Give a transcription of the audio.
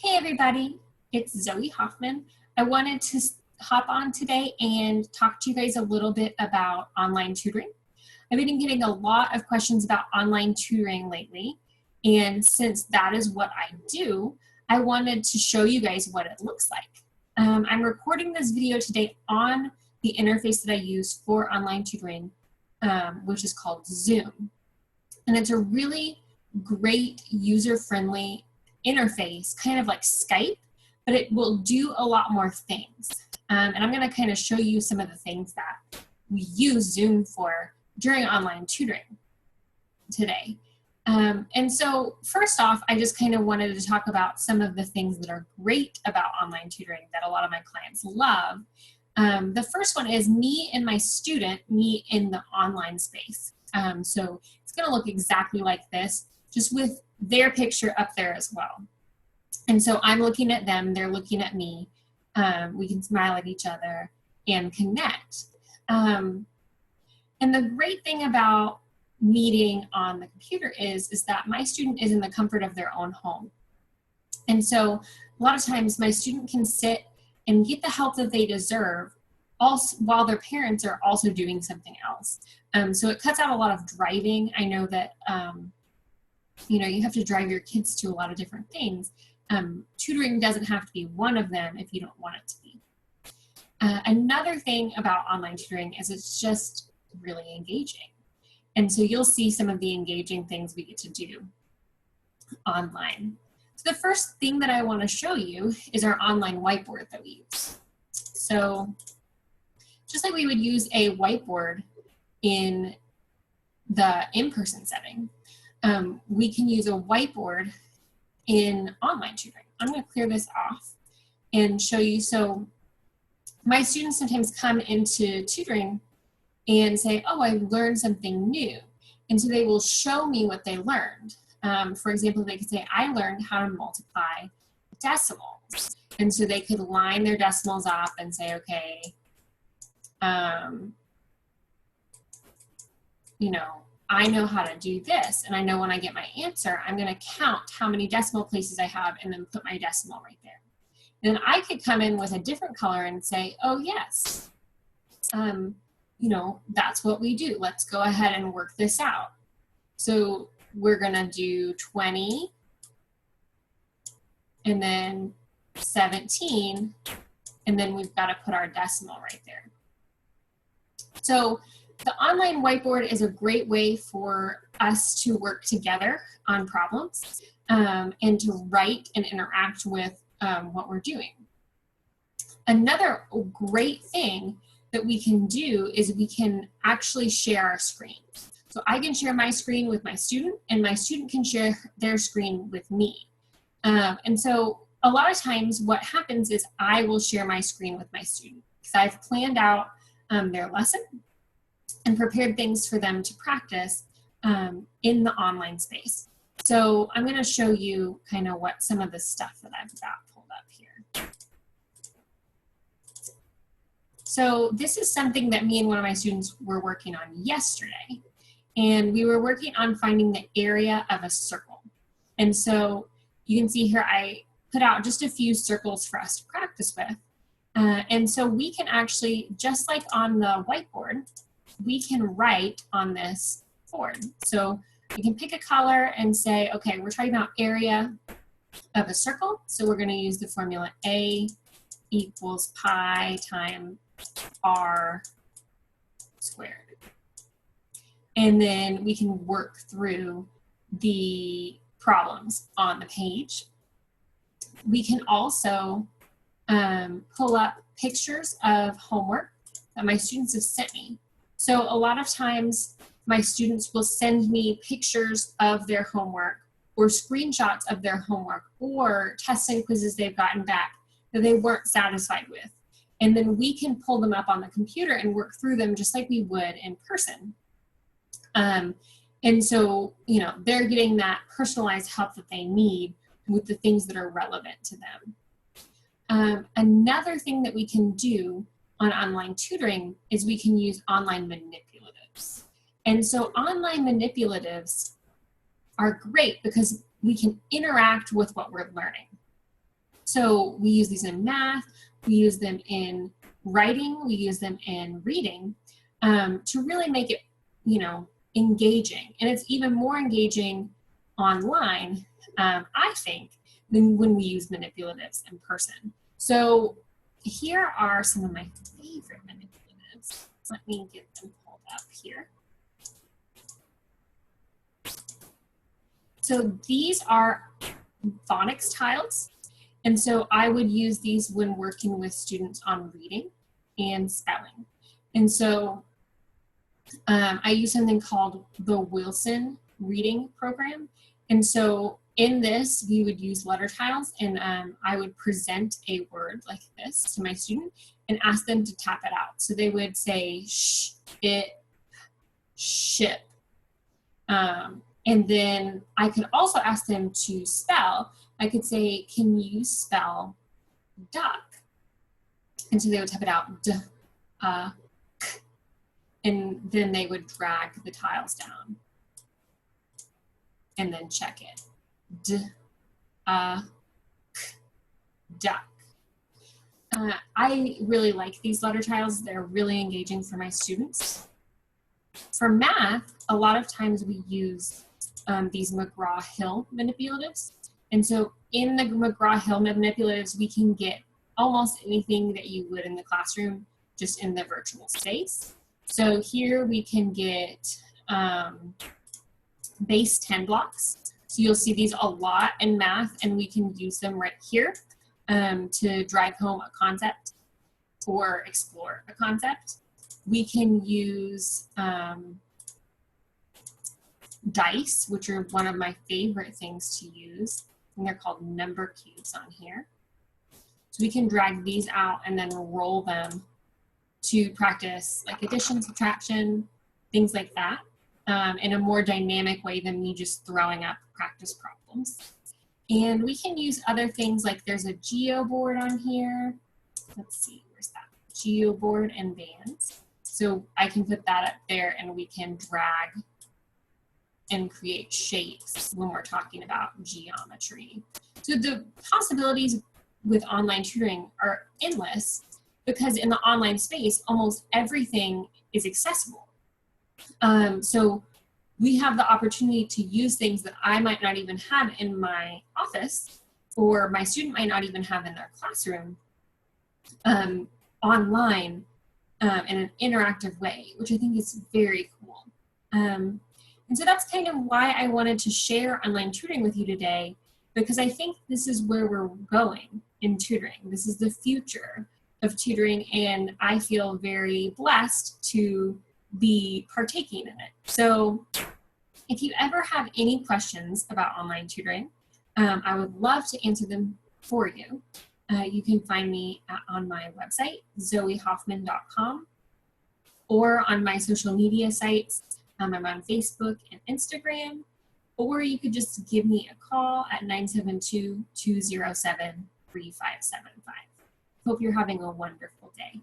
Hey everybody, it's Zoe Hoffman. I wanted to hop on today and talk to you guys a little bit about online tutoring. I've been getting a lot of questions about online tutoring lately, and since that is what I do, I wanted to show you guys what it looks like. I'm recording this video today on the interface that I use for online tutoring, which is called Zoom. And it's a really great user-friendly interface, kind of like Skype, but it will do a lot more things. And I'm going to kind of show you some of the things that we use Zoom for during online tutoring today. And so first off, I just kind of wanted to talk about some of the things that are great about online tutoring that a lot of my clients love. The first one is me and my student meet in the online space. So it's going to look exactly like this, just with their picture up there as well. And so I'm looking at them, they're looking at me. We can smile at each other and connect. And the great thing about meeting on the computer is that my student is in the comfort of their own home. And so a lot of times my student can sit and get the help that they deserve also, while their parents are also doing something else. So it cuts out a lot of driving. I know that you have to drive your kids to a lot of different things. Tutoring doesn't have to be one of them if you don't want it to be. Another thing about online tutoring is it's just really engaging. And so you'll see some of the engaging things we get to do online. So the first thing that I want to show you is our online whiteboard that we use. So just like we would use a whiteboard in the in-person setting, we can use a whiteboard in online tutoring. I'm going to clear this off and show you. So my students sometimes come into tutoring and say, oh, I learned something new. And so they will show me what they learned. For example, they could say, I learned how to multiply decimals. And so they could line their decimals up and say, okay, I know how to do this, and I know when I get my answer, I'm going to count how many decimal places I have and then put my decimal right there. Then I could come in with a different color and say, oh yes, that's what we do. Let's go ahead and work this out. So we're going to do 20 and then 17, and then we've got to put our decimal right there. So the online whiteboard is a great way for us to work together on problems and to write and interact with what we're doing. Another great thing that we can do is we can actually share our screen. So I can share my screen with my student, and my student can share their screen with me. And so a lot of times what happens is I will share my screen with my student because I've planned out their lesson and prepared things for them to practice in the online space. So I'm going to show you kind of what some of the stuff that I've got pulled up here. So this is something that me and one of my students were working on yesterday. And we were working on finding the area of a circle. And so you can see here I put out just a few circles for us to practice with. And so we can actually, just like on the whiteboard, we can write on this board. So you can pick a color and say, okay, we're talking about area of a circle. So we're going to use the formula A equals pi times R squared. And then we can work through the problems on the page. We can also pull up pictures of homework that my students have sent me. So a lot of times my students will send me pictures of their homework or screenshots of their homework or tests and quizzes they've gotten back that they weren't satisfied with. And then we can pull them up on the computer and work through them just like we would in person. And so, they're getting that personalized help that they need with the things that are relevant to them. Another thing that we can do on online tutoring is we can use online manipulatives. And so online manipulatives are great because we can interact with what we're learning. So we use these in math, we use them in writing, we use them in reading to really make it, you know, engaging. And it's even more engaging online, I think, than when we use manipulatives in person. So here are some of my favorite manipulatives. Let me get them pulled up here. So these are phonics tiles. And so I would use these when working with students on reading and spelling. And so I use something called the Wilson Reading Program. And so in this, we would use letter tiles, and I would present a word like this to my student and ask them to tap it out. So they would say, sh, it, ship. And then I could also ask them to spell. I could say, can you spell duck? And so they would tap it out, d, k. And then they would drag the tiles down and then check it. D, k, duck. I really like these letter tiles. They're really engaging for my students. For math, a lot of times we use these McGraw-Hill manipulatives. And so in the McGraw-Hill manipulatives, we can get almost anything that you would in the classroom, just in the virtual space. So here we can get base 10 blocks. So you'll see these a lot in math, and we can use them right here to drive home a concept or explore a concept. We can use dice, which are one of my favorite things to use, and they're called number cubes on here. So we can drag these out and then roll them to practice like addition, subtraction, things like that, in a more dynamic way than me just throwing up practice problems. And we can use other things, like there's a geo board on here. Let's see, where's that? Geo board and bands. So I can put that up there and we can drag and create shapes when we're talking about geometry. So the possibilities with online tutoring are endless, because in the online space, almost everything is accessible. So we have the opportunity to use things that I might not even have in my office, or my student might not even have in their classroom, online in an interactive way, which I think is very cool. And so that's kind of why I wanted to share online tutoring with you today, because I think this is where we're going in tutoring. This is the future of tutoring, and I feel very blessed to be partaking in it. So if you ever have any questions about online tutoring, I would love to answer them for you. You can find me on my website, zoehoffman.com, or on my social media sites. I'm on Facebook and Instagram, or you could just give me a call at 972-207-3575. Hope you're having a wonderful day.